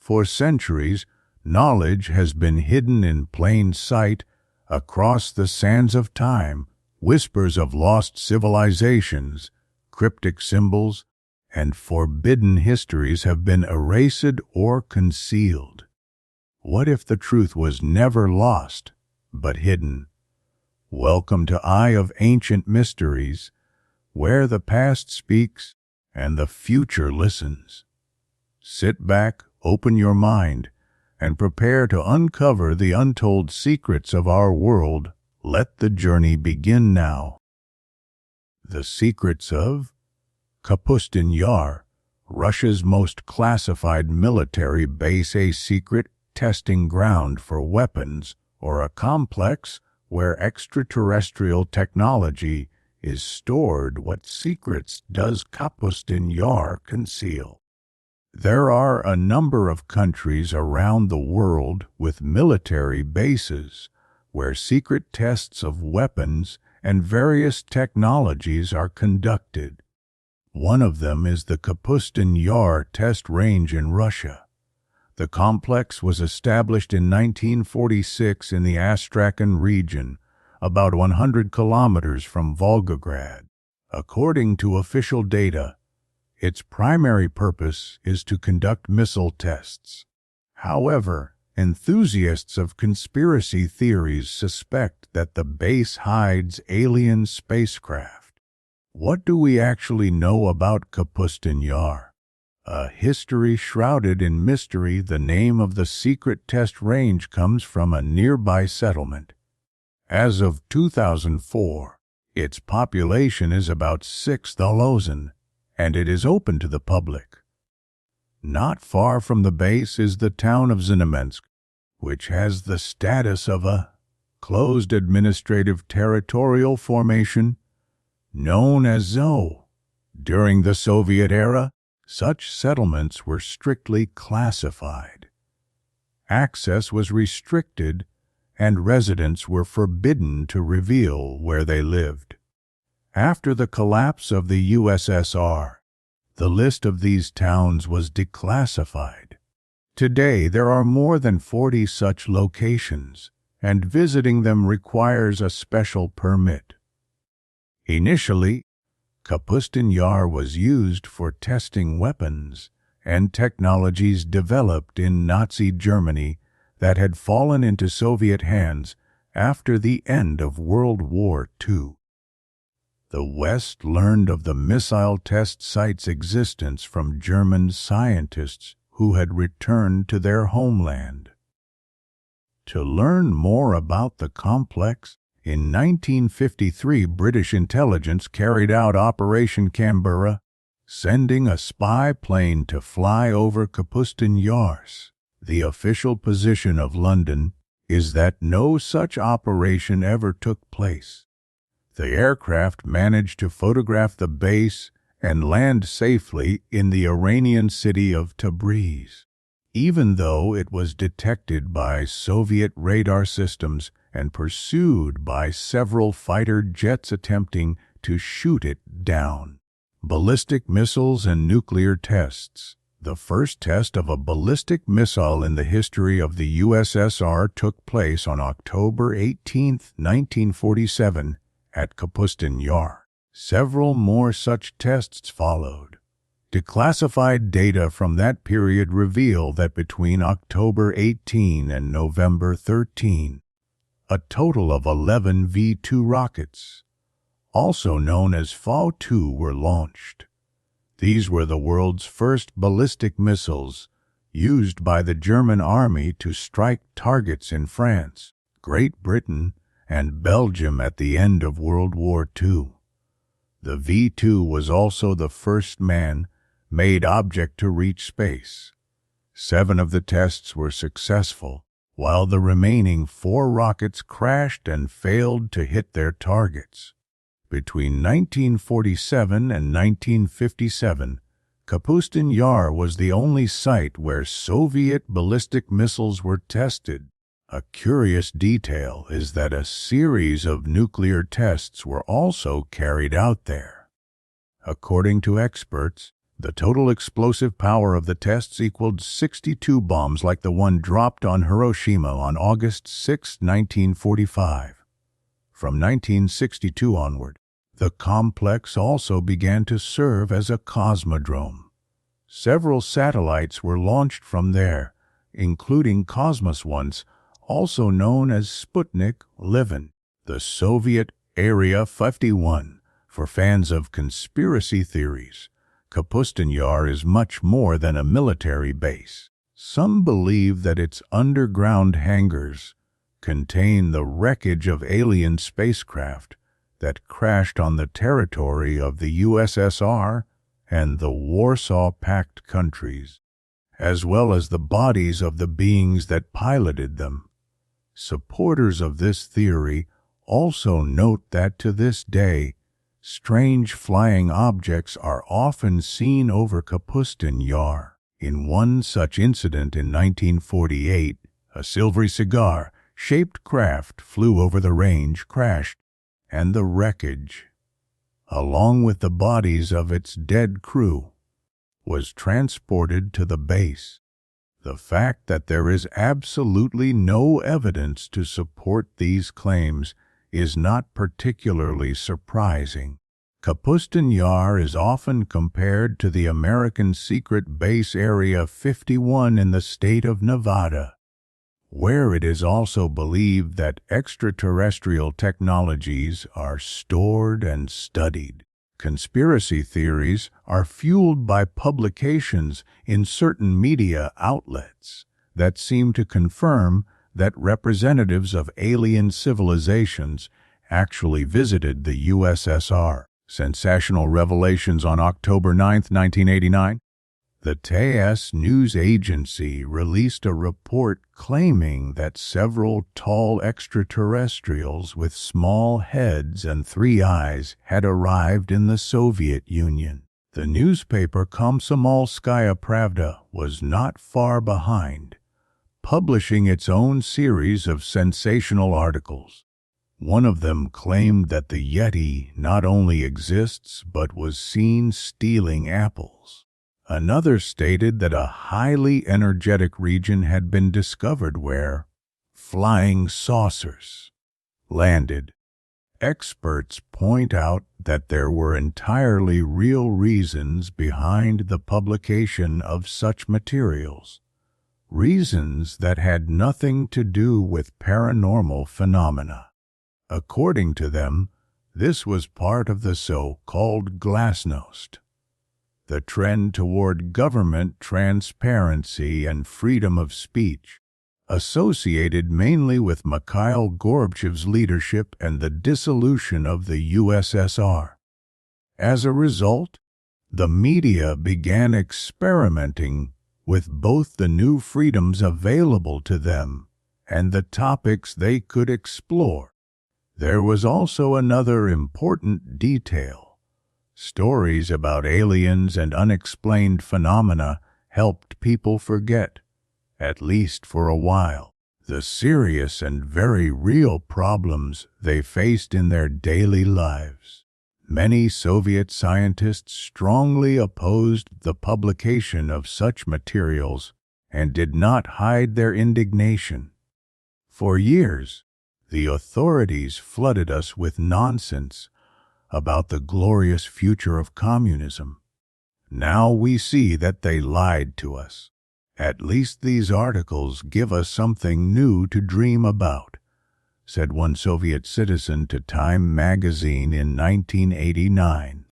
For centuries, knowledge has been hidden in plain sight across the sands of time. Whispers of lost civilizations, cryptic symbols, and forbidden histories have been erased or concealed. What if the truth was never lost, but hidden? Welcome to Eye of Ancient Mysteries, where the past speaks and the future listens. Sit back, open your mind, and prepare to uncover the untold secrets of our world. Let the journey begin now. The secrets of Kapustin Yar, Russia's most classified military base, a secret testing ground for weapons, or a complex where extraterrestrial technology is stored. What secrets does Kapustin Yar conceal? There are a number of countries around the world with military bases where secret tests of weapons and various technologies are conducted. One of them is the Kapustin Yar test range in Russia. The complex was established in 1946 in the Astrakhan region, about 100 kilometers from Volgograd. According to official data, its primary purpose is to conduct missile tests. However, enthusiasts of conspiracy theories suspect that the base hides alien spacecraft. What do we actually know about Kapustin Yar? A history shrouded in mystery. The name of the secret test range comes from a nearby settlement. As of 2004, its population is about 6,000, and it is open to the public. Not far from the base is the town of Znamensk, which has the status of a closed administrative territorial formation known as ZO. During the Soviet era, such settlements were strictly classified. Access was restricted, and residents were forbidden to reveal where they lived. After the collapse of the USSR, the list of these towns was declassified. Today, there are more than 40 such locations, and visiting them requires a special permit. Initially, Kapustin Yar was used for testing weapons and technologies developed in Nazi Germany that had fallen into Soviet hands after the end of World War II. The West learned of the missile test site's existence from German scientists who had returned to their homeland. To learn more about the complex, in 1953 British intelligence carried out Operation Canberra, sending a spy plane to fly over Kapustin Yar. The official position of London is that no such operation ever took place. The aircraft managed to photograph the base and land safely in the Iranian city of Tabriz, even though it was detected by Soviet radar systems and pursued by several fighter jets attempting to shoot it down. Ballistic missiles and nuclear tests. The first test of a ballistic missile in the history of the USSR took place on October 18, 1947, at Kapustin Yar. Several more such tests followed. Declassified data from that period reveal that between October 18 and November 13, a total of 11 V-2 rockets, also known as Fa-2, were launched. These were the world's first ballistic missiles used by the German army to strike targets in France, Great Britain, and Belgium at the end of World War II. The V-2 was also the first man-made object to reach space. 7 of the tests were successful, while the remaining 4 rockets crashed and failed to hit their targets. Between 1947 and 1957, Kapustin Yar was the only site where Soviet ballistic missiles were tested. A curious detail is that a series of nuclear tests were also carried out there. According to experts, The total explosive power of the tests equaled 62 bombs like the one dropped on Hiroshima on August 6, 1945. From 1962 onward, the complex also began to serve as a cosmodrome. Several satellites were launched from there, including Cosmos once, also known as Sputnik 11, the Soviet Area 51. For fans of conspiracy theories, Kapustin Yar is much more than a military base. Some believe that its underground hangars contain the wreckage of alien spacecraft that crashed on the territory of the USSR and the Warsaw Pact countries, as well as the bodies of the beings that piloted them. Supporters of this theory also note that to this day, strange flying objects are often seen over Kapustin Yar. In one such incident in 1948, a silvery cigar-shaped craft flew over the range, crashed, and the wreckage, along with the bodies of its dead crew, was transported to the base. The fact that there is absolutely no evidence to support these claims is not particularly surprising. Kapustin Yar is often compared to the American secret base Area 51 in the state of Nevada, where it is also believed that extraterrestrial technologies are stored and studied. Conspiracy theories are fueled by publications in certain media outlets that seem to confirm that representatives of alien civilizations actually visited the USSR. Sensational revelations on October 9, 1989. The TASS news agency released a report claiming that several tall extraterrestrials with small heads and 3 eyes had arrived in the Soviet Union. The newspaper Komsomolskaya Pravda was not far behind, publishing its own series of sensational articles. One of them claimed that the Yeti not only exists but was seen stealing apples. Another stated that a highly energetic region had been discovered where flying saucers landed. Experts point out that there were entirely real reasons behind the publication of such materials, reasons that had nothing to do with paranormal phenomena. According to them, this was part of the so-called glasnost, the trend toward government transparency and freedom of speech, associated mainly with Mikhail Gorbachev's leadership and the dissolution of the USSR. As a result, the media began experimenting with both the new freedoms available to them and the topics they could explore. There was also another important detail. Stories about aliens and unexplained phenomena helped people forget, at least for a while, the serious and very real problems they faced in their daily lives. Many Soviet scientists strongly opposed the publication of such materials and did not hide their indignation. For years, the authorities flooded us with nonsense about the glorious future of communism. Now we see that they lied to us. At least these articles give us something new to dream about, said one Soviet citizen to Time magazine in 1989.